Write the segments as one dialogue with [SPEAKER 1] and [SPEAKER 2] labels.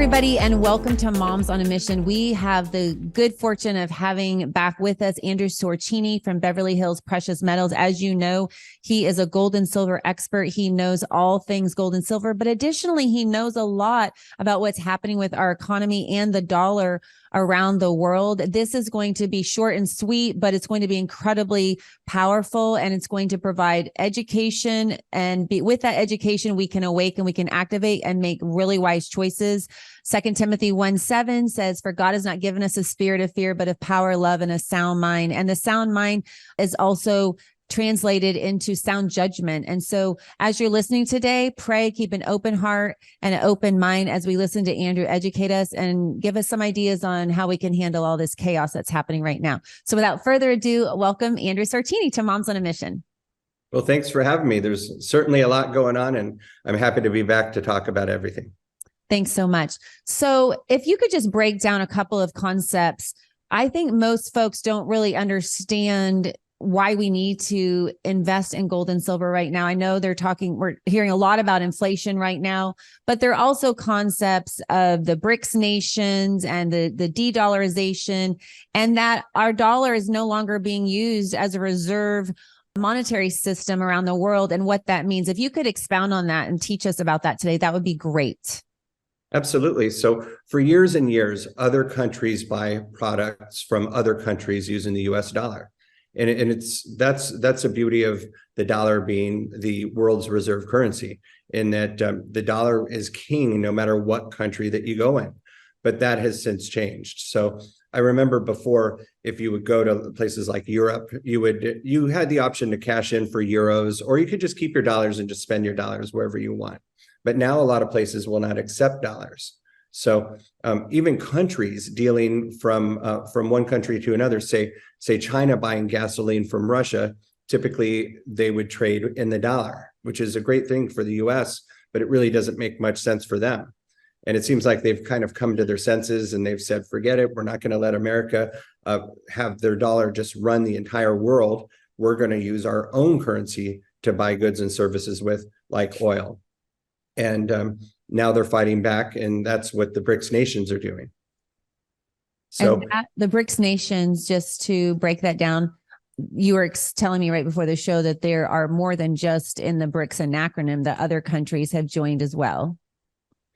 [SPEAKER 1] everybody, and welcome to Moms on a Mission. We have the good fortune of having back with us Andrew Sorchini from Beverly Hills Precious Metals. As you know, he is a gold and silver expert. He knows all things gold and silver, but additionally, he knows a lot about what's happening with our economy and the dollar around the world. This is going to be short and sweet, but it's going to be incredibly powerful, and it's going to provide education. And with that education, we can awaken, we can activate and make really wise choices. 2 Timothy 1:7 says, "For God has not given us a spirit of fear, but of power, love, and a sound mind." And the sound mind is also translated into sound judgment. And so as you're listening today, pray, keep an open heart and an open mind as we listen to Andrew educate us and give us some ideas on how we can handle all this chaos that's happening right now. So without further ado, welcome Andrew Sorchini to Moms on a Mission.
[SPEAKER 2] Well, thanks for having me. There's certainly a lot going on, and I'm happy to be back to talk about everything.
[SPEAKER 1] Thanks so much. So if you could just break down a couple of concepts, I think most folks don't really understand why we need to invest in gold and silver right now. I know we're hearing a lot about inflation right now, but there are also concepts of the BRICS nations and the de-dollarization, and that our dollar is no longer being used as a reserve monetary system around the world and what that means. If you could expound on that and teach us about that today, that would be great.
[SPEAKER 2] Absolutely. So for years and years, other countries buy products from other countries using the US dollar. And that's the beauty of the dollar being the world's reserve currency, in that the dollar is king no matter what country that you go in. But that has since changed. So I remember before, if you would go to places like Europe, you had the option to cash in for euros, or you could just keep your dollars and just spend your dollars wherever you want. But now a lot of places will not accept dollars. So even countries dealing from one country to another, say China buying gasoline from Russia, typically they would trade in the dollar, which is a great thing for the US, but it really doesn't make much sense for them. And it seems like they've kind of come to their senses and they've said, forget it, we're not going to let America have their dollar just run the entire world. We're going to use our own currency to buy goods and services with, like oil. And now they're fighting back, and that's what the BRICS nations are doing. So
[SPEAKER 1] the BRICS nations, just to break that down, you were telling me right before the show that there are more than just in the BRICS acronym that other countries have joined as well.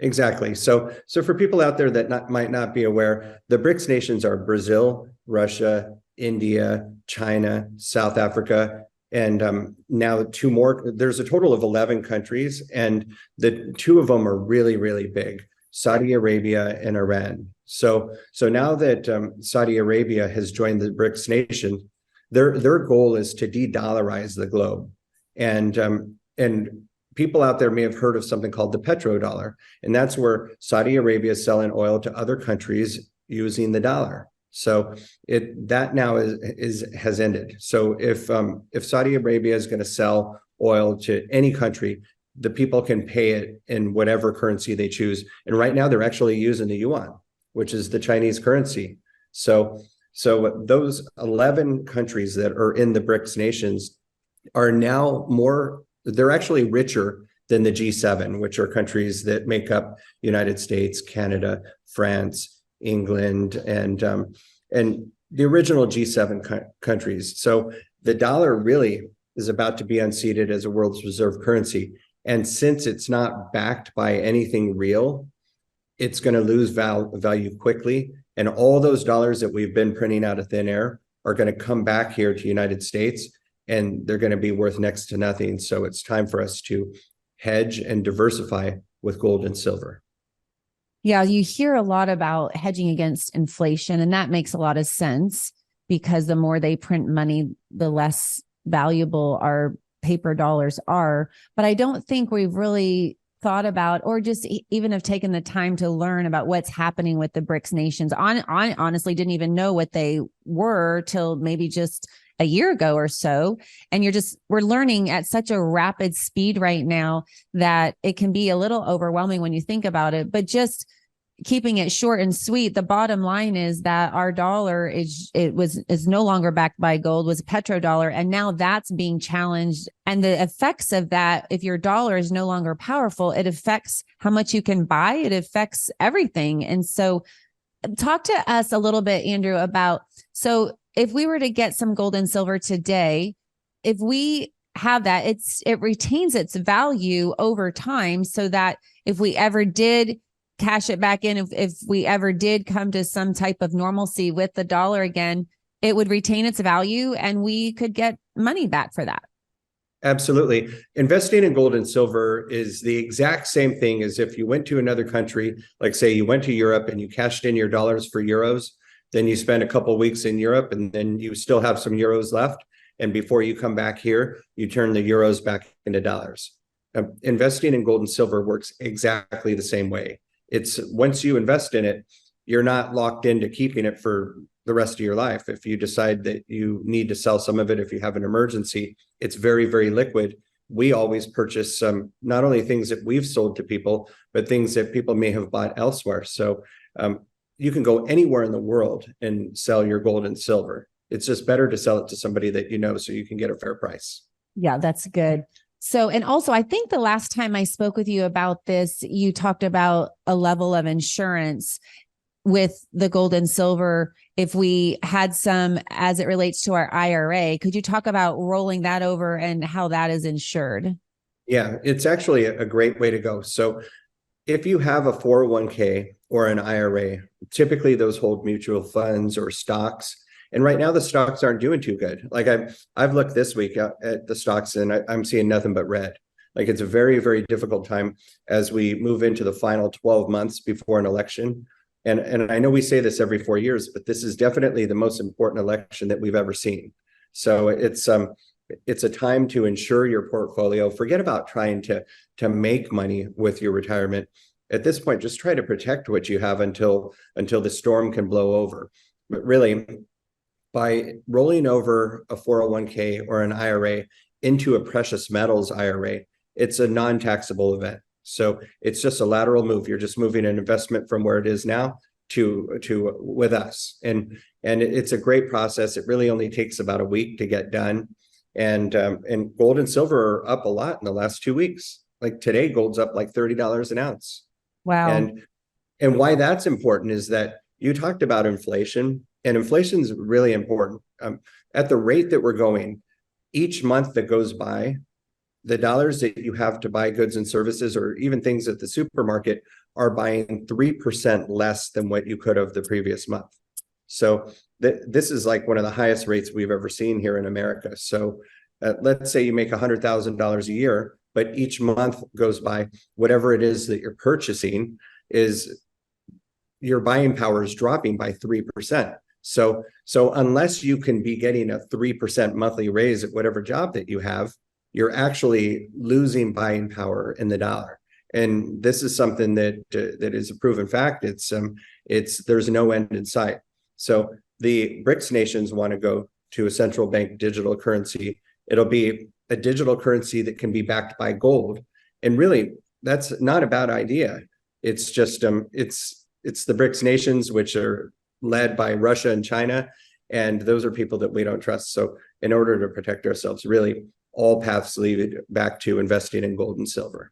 [SPEAKER 2] Exactly. So for people out there that might not be aware, the BRICS nations are Brazil, Russia, India, China, South Africa, and now two more. There's a total of 11 countries, and the two of them are really, really big: Saudi Arabia and Iran. So now that Saudi Arabia has joined the BRICS nation, their goal is to de-dollarize the globe. And people out there may have heard of something called the petrodollar, and that's where Saudi Arabia is selling oil to other countries using the dollar. So that now has ended. So if Saudi Arabia is going to sell oil to any country, the people can pay it in whatever currency they choose. And right now they're actually using the yuan, which is the Chinese currency. So those 11 countries that are in the BRICS nations are now they're actually richer than the G7, which are countries that make up United States, Canada, France, England, and the original G7 countries. So the dollar really is about to be unseated as a world's reserve currency. And since it's not backed by anything real, it's going to lose value quickly. And all those dollars that we've been printing out of thin air are going to come back here to United States, and they're going to be worth next to nothing. So it's time for us to hedge and diversify with gold and silver.
[SPEAKER 1] Yeah, you hear a lot about hedging against inflation, and that makes a lot of sense because the more they print money, the less valuable our paper dollars are. But I don't think we've really thought about, or just even have taken the time to learn about what's happening with the BRICS nations. I honestly didn't even know what they were till maybe just a year ago or so. And we're learning at such a rapid speed right now that it can be a little overwhelming when you think about it. But just keeping it short and sweet, the bottom line is that our dollar is no longer backed by gold, was petrodollar, and now that's being challenged. And the effects of that, if your dollar is no longer powerful, it affects how much you can buy. It affects everything. And so, talk to us a little bit, Andrew, about, so if we were to get some gold and silver today, if we have that, it retains its value over time, so that if we ever did cash it back in, if we ever did come to some type of normalcy with the dollar again, it would retain its value and we could get money back for that.
[SPEAKER 2] Absolutely. Investing in gold and silver is the exact same thing as if you went to another country, like say you went to Europe and you cashed in your dollars for euros, then you spend a couple of weeks in Europe and then you still have some euros left. And before you come back here, you turn the euros back into dollars. Investing in gold and silver works exactly the same way. It's once you invest in it, you're not locked into keeping it for the rest of your life. If you decide that you need to sell some of it, if you have an emergency, it's very, very liquid. We always purchase not only things that we've sold to people, but things that people may have bought elsewhere. So you can go anywhere in the world and sell your gold and silver. It's just better to sell it to somebody that you know, so you can get a fair price.
[SPEAKER 1] Yeah, that's good. So, and also, I think the last time I spoke with you about this, you talked about a level of insurance with the gold and silver. If we had some as it relates to our IRA, could you talk about rolling that over and how that is insured?
[SPEAKER 2] Yeah, it's actually a great way to go. So if you have a 401k or an IRA, typically those hold mutual funds or stocks. And right now the stocks aren't doing too good. Like I've looked this week at the stocks and I'm seeing nothing but red. Like it's a very, very difficult time as we move into the final 12 months before an election. And I know we say this every 4 years, but this is definitely the most important election that we've ever seen. So it's a time to insure your portfolio. Forget about trying to make money with your retirement. At this point, just try to protect what you have until the storm can blow over. But really, by rolling over a 401k or an IRA into a precious metals IRA, it's a non-taxable event. So it's just a lateral move. You're just moving an investment from where it is now to with us. And it's a great process. It really only takes about a week to get done. And gold and silver are up a lot in the last 2 weeks. Like today, gold's up like $30 an ounce.
[SPEAKER 1] Wow.
[SPEAKER 2] And why that's important is that you talked about inflation, and inflation is really important. At the rate that we're going, each month that goes by, the dollars that you have to buy goods and services, or even things at the supermarket, are buying 3% less than what you could have the previous month. So this is like one of the highest rates we've ever seen here in America. So let's say you make $100,000 a year, but each month goes by, whatever it is that you're purchasing is your buying power is dropping by 3%. So unless you can be getting a 3% monthly raise at whatever job that you have, you're actually losing buying power in the dollar. And this is something that is a proven fact. There's no end in sight. So the BRICS nations want to go to a central bank digital currency. It'll be a digital currency that can be backed by gold. And really, that's not a bad idea. It's just it's the BRICS nations, which are led by Russia and China, and those are people that we don't trust. So in order to protect ourselves, really, all paths lead back to investing in gold and silver.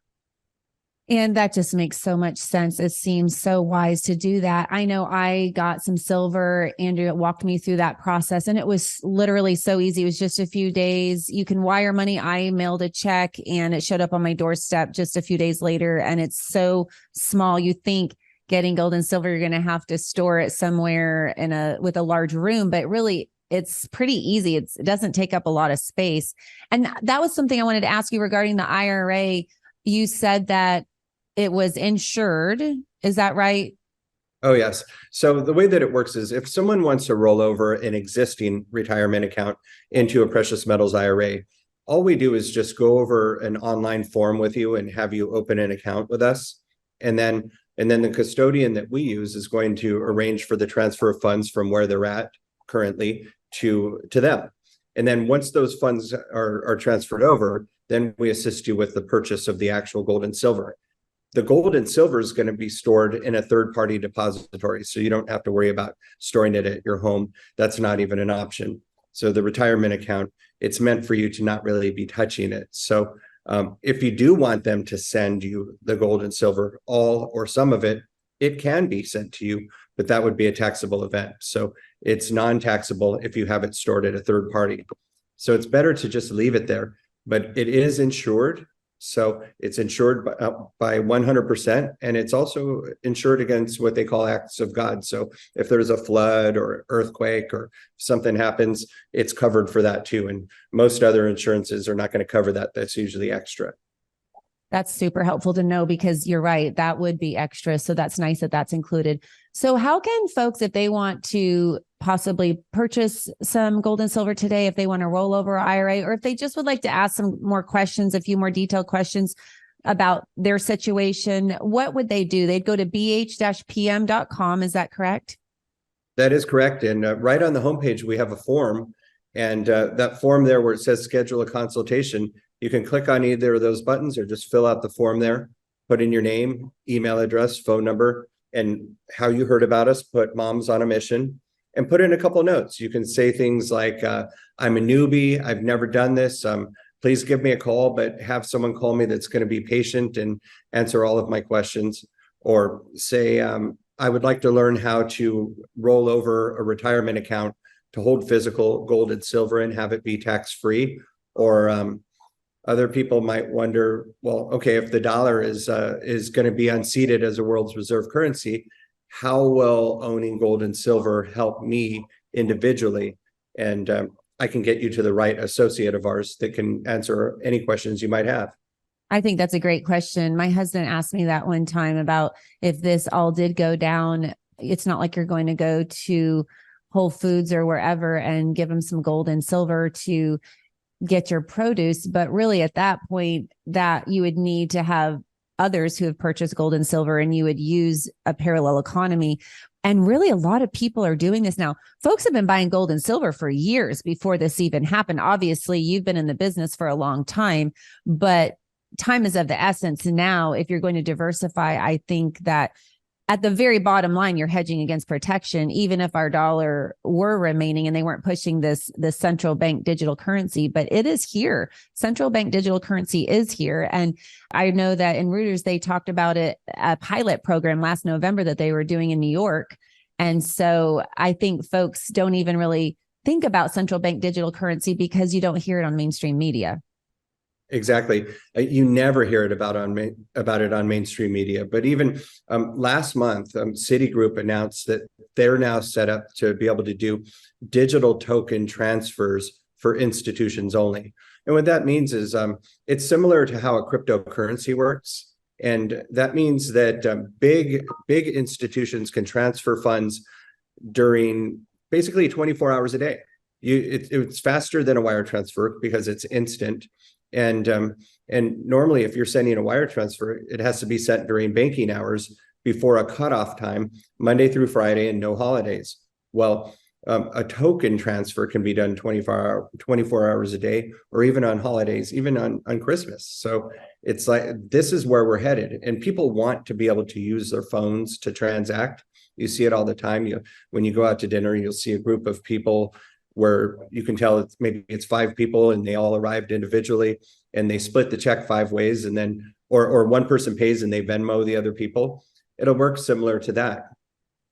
[SPEAKER 1] And that just makes so much sense. It seems so wise to do that. I know I got some silver. Andrew walked me through that process, and it was literally so easy. It was just a few days. You can wire money. I mailed a check and it showed up on my doorstep just a few days later. And it's so small. You think getting gold and silver, you're going to have to store it somewhere with a large room, but really it's pretty easy. It doesn't take up a lot of space. And that was something I wanted to ask you regarding the IRA. You said that it was insured. Is that right?
[SPEAKER 2] Oh, yes. So the way that it works is if someone wants to roll over an existing retirement account into a precious metals IRA, all we do is just go over an online form with you and have you open an account with us. And then the custodian that we use is going to arrange for the transfer of funds from where they're at currently to them. And then once those funds are transferred over, then we assist you with the purchase of the actual gold and silver. The gold and silver is going to be stored in a third-party depository, so you don't have to worry about storing it at your home. That's not even an option. So the retirement account, it's meant for you to not really be touching it. So if you do want them to send you the gold and silver, all or some of it, it can be sent to you, but that would be a taxable event. So it's non-taxable if you have it stored at a third party. So it's better to just leave it there, but it is insured. So it's insured by 100%, and it's also insured against what they call acts of God. So if there's a flood or earthquake or something happens, it's covered for that too. And most other insurances are not going to cover that. That's usually extra.
[SPEAKER 1] That's super helpful to know, because you're right, that would be extra. So that's nice that that's included. So how can folks, if they want to possibly purchase some gold and silver today, if they want to roll over an IRA, or if they just would like to ask some more questions, a few more detailed questions about their situation, what would they do? They'd go to bh-pm.com. Is that correct?
[SPEAKER 2] That is correct. And right on the homepage, we have a form. And that form there where it says schedule a consultation, you can click on either of those buttons or just fill out the form there, put in your name, email address, phone number, and how you heard about us, put Moms on a Mission, and put in a couple of notes. You can say things like, I'm a newbie, I've never done this. Please give me a call, but have someone call me that's going to be patient and answer all of my questions. Or say, I would like to learn how to roll over a retirement account to hold physical gold and silver and have it be tax-free. Or other people might wonder, well, okay, if the dollar is going to be unseated as a world's reserve currency, how will owning gold and silver help me individually? And I can get you to the right associate of ours that can answer any questions you might have.
[SPEAKER 1] I think that's a great question. My husband asked me that one time about if this all did go down, it's not like you're going to go to Whole Foods or wherever and give them some gold and silver to get your produce. But really at that point, that you would need to have others who have purchased gold and silver, and you would use a parallel economy. And really a lot of people are doing this now. Folks have been buying gold and silver for years before this even happened. Obviously, you've been in the business for a long time, but time is of the essence now. If you're going to diversify, I think that at the very bottom line, you're hedging against protection, even if our dollar were remaining and they weren't pushing the central bank digital currency, but it is here. Central bank digital currency is here. And I know that in Reuters, they talked about it, a pilot program last November that they were doing in New York. And so I think folks don't even really think about central bank digital currency because you don't hear it on mainstream media.
[SPEAKER 2] Exactly. You never hear it about it on mainstream media. But even last month, Citigroup announced that they're now set up to be able to do digital token transfers for institutions only. And what that means is it's similar to how a cryptocurrency works. And that means that big institutions can transfer funds during basically 24 hours a day. It's faster than a wire transfer because it's instant. And normally, if you're sending a wire transfer, it has to be sent during banking hours before a cutoff time, Monday through Friday, and no holidays. Well, a token transfer can be done 24 hours a day, or even on holidays, even on Christmas. So it's like, this is where we're headed. And people want to be able to use their phones to transact. You see it all the time. When you go out to dinner, you'll see a group of people where you can tell maybe it's 5 people and they all arrived individually and they split the check 5 ways, and then or one person pays and they Venmo the other people. It'll work similar to that.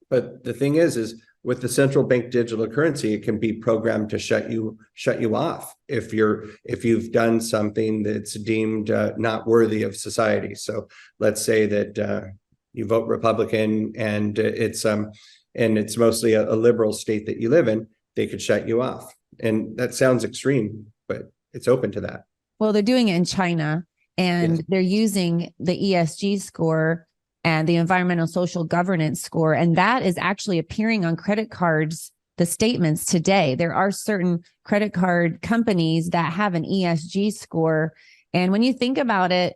[SPEAKER 2] But the thing is with the central bank digital currency, it can be programmed to shut you off if you've done something that's deemed not worthy of society. So let's say that you vote Republican and it's mostly a liberal state that you live in. They could shut you off. And that sounds extreme, but it's open to that.
[SPEAKER 1] Well, they're doing it in China, and yes, they're using the ESG score and the environmental social governance score. And that is actually appearing on credit cards, the statements today. There are certain credit card companies that have an ESG score. And when you think about it,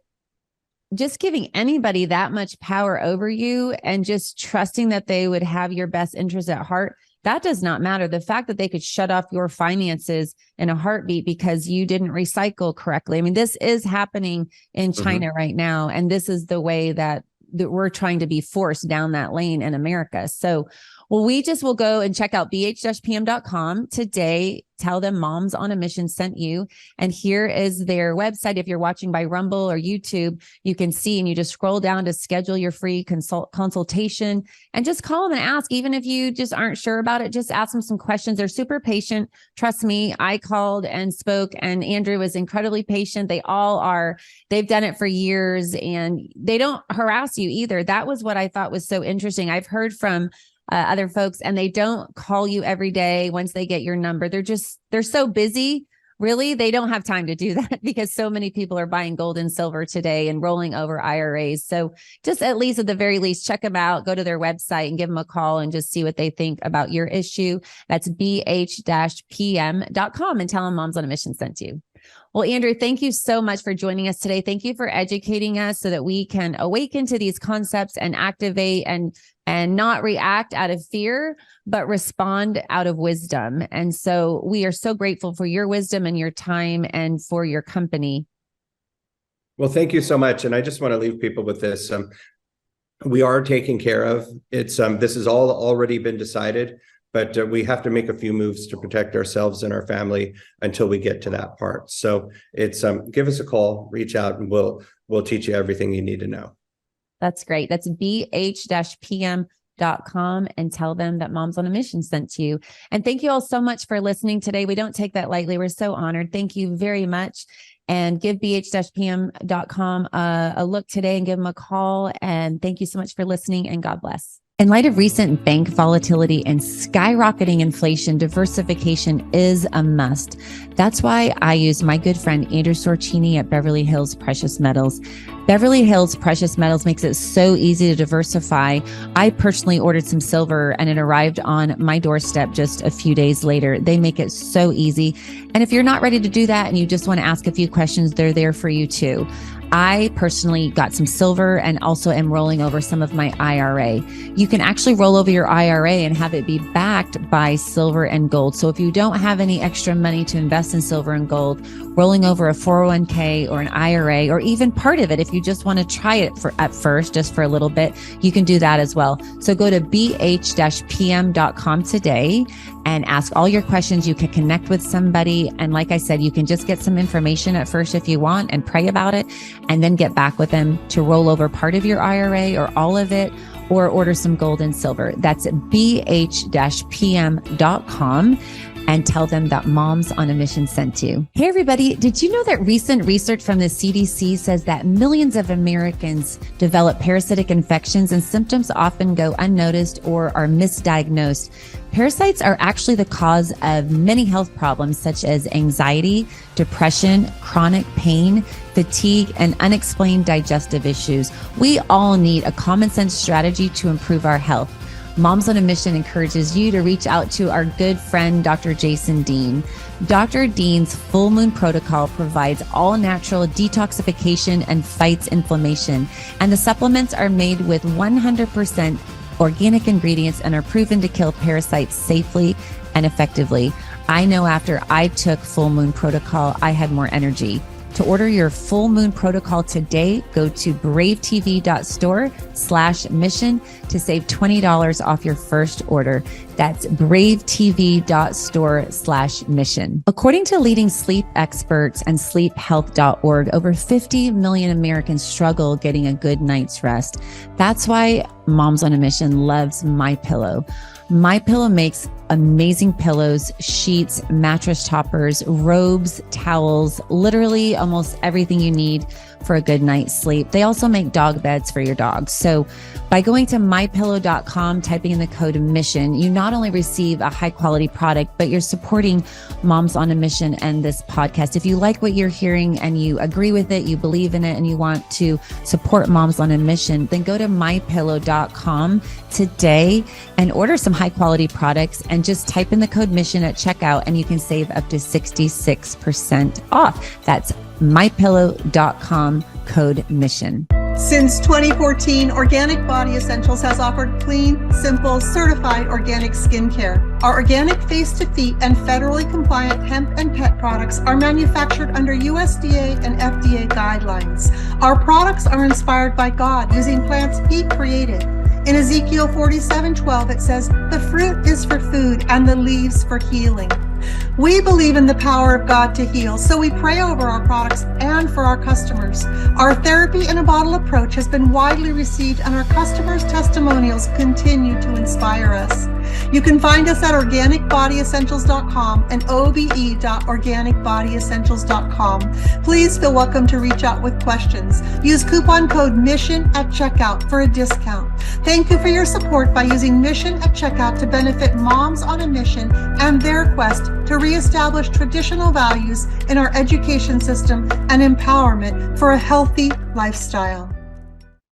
[SPEAKER 1] just giving anybody that much power over you and just trusting that they would have your best interest at heart that does not matter. The fact that they could shut off your finances in a heartbeat because you didn't recycle correctly. I mean, this is happening in China right now. And this is the way that we're trying to be forced down that lane in America. So, well, we just will go and check out bh-pm.com today. Tell them Moms on a Mission sent you. And here is their website. If you're watching by Rumble or YouTube, you can see, and you just scroll down to schedule your free consultation and just call them and ask. Even if you just aren't sure about it, just ask them some questions. They're super patient. Trust me, I called and spoke, and Andrew was incredibly patient. They all are. They've done it for years, and they don't harass you either. That was what I thought was so interesting. I've heard from other folks, and they don't call you every day once they get your number. They're so busy. Really, they don't have time to do that because so many people are buying gold and silver today and rolling over IRAs. So just at the very least, check them out, go to their website and give them a call and just see what they think about your issue. That's bh-pm.com, and tell them Moms on a Mission sent you. Well, Andrew, thank you so much for joining us today. Thank you for educating us so that we can awaken to these concepts and activate and not react out of fear, but respond out of wisdom. And so we are so grateful for your wisdom and your time and for your company.
[SPEAKER 2] Well, thank you so much. And I just want to leave people with this. We are taken care of. This has all already been decided, but we have to make a few moves to protect ourselves and our family until we get to that part. So give us a call, reach out, and we'll teach you everything you need to know.
[SPEAKER 1] That's great. That's bh-pm.com, and tell them that Moms on a Mission sent you. And thank you all so much for listening today. We don't take that lightly. We're so honored. Thank you very much. And give bh-pm.com a look today and give them a call. And thank you so much for listening, and God bless. In light of recent bank volatility and skyrocketing inflation, diversification is a must. That's why I use my good friend Andrew Sorchini at Beverly Hills Precious Metals. Beverly Hills Precious Metals makes it so easy to diversify. I personally ordered some silver and it arrived on my doorstep just a few days later. They make it so easy. And if you're not ready to do that and you just want to ask a few questions, they're there for you too. I personally got some silver and also am rolling over some of my IRA. You can actually roll over your IRA and have it be backed by silver and gold. So if you don't have any extra money to invest in silver and gold, rolling over a 401k or an IRA, or even part of it, if you just want to try it at first, just for a little bit, you can do that as well. So go to bh-pm.com today and ask all your questions. You can connect with somebody. And like I said, you can just get some information at first if you want and pray about it, and then get back with them to roll over part of your IRA or all of it, or order some gold and silver. That's bh-pm.com, and tell them that Moms on a Mission sent you. Hey, everybody. Did you know that recent research from the CDC says that millions of Americans develop parasitic infections and symptoms often go unnoticed or are misdiagnosed? Parasites are actually the cause of many health problems such as anxiety, depression, chronic pain, fatigue, and unexplained digestive issues. We all need a common sense strategy to improve our health. Moms on a Mission encourages you to reach out to our good friend, Dr. Jason Dean. Dr. Dean's Full Moon Protocol provides all natural detoxification and fights inflammation. And the supplements are made with 100% organic ingredients and are proven to kill parasites safely and effectively. I know after I took Full Moon Protocol, I had more energy. To order your Full Moon Protocol today, go to bravetv.store/mission to save $20 off your first order. That's bravetv.store/mission. According to leading sleep experts and sleephealth.org, over 50 million Americans struggle getting a good night's rest. That's why Moms on a Mission loves MyPillow. MyPillow makes amazing pillows, sheets, mattress toppers, robes, towels, literally almost everything you need for a good night's sleep. They also make dog beds for your dogs. So by going to mypillow.com, typing in the code MISSION, you not only receive a high quality product, but you're supporting Moms on a Mission and this podcast. If you like what you're hearing and you agree with it, you believe in it, and you want to support Moms on a Mission, then go to mypillow.com today and order some high quality products, and just type in the code MISSION at checkout and you can save up to 66% off. That's mypillow.com, code MISSION.
[SPEAKER 3] Since 2014, Organic Body Essentials has offered clean, simple, certified organic skincare. Our organic face-to-feet and federally compliant hemp and pet products are manufactured under USDA and FDA guidelines. Our products are inspired by God using plants He created. In Ezekiel 47:12, it says, "The fruit is for food and the leaves for healing." We believe in the power of God to heal, so we pray over our products and for our customers. Our therapy in a bottle approach has been widely received, and our customers' testimonials continue to inspire us. You can find us at organicbodyessentials.com and obe.organicbodyessentials.com. Please feel welcome to reach out with questions. Use coupon code MISSION at checkout for a discount. Thank you for your support by using Mission at checkout to benefit moms on a mission and their quest to reestablish traditional values in our education system and empowerment for a healthy lifestyle.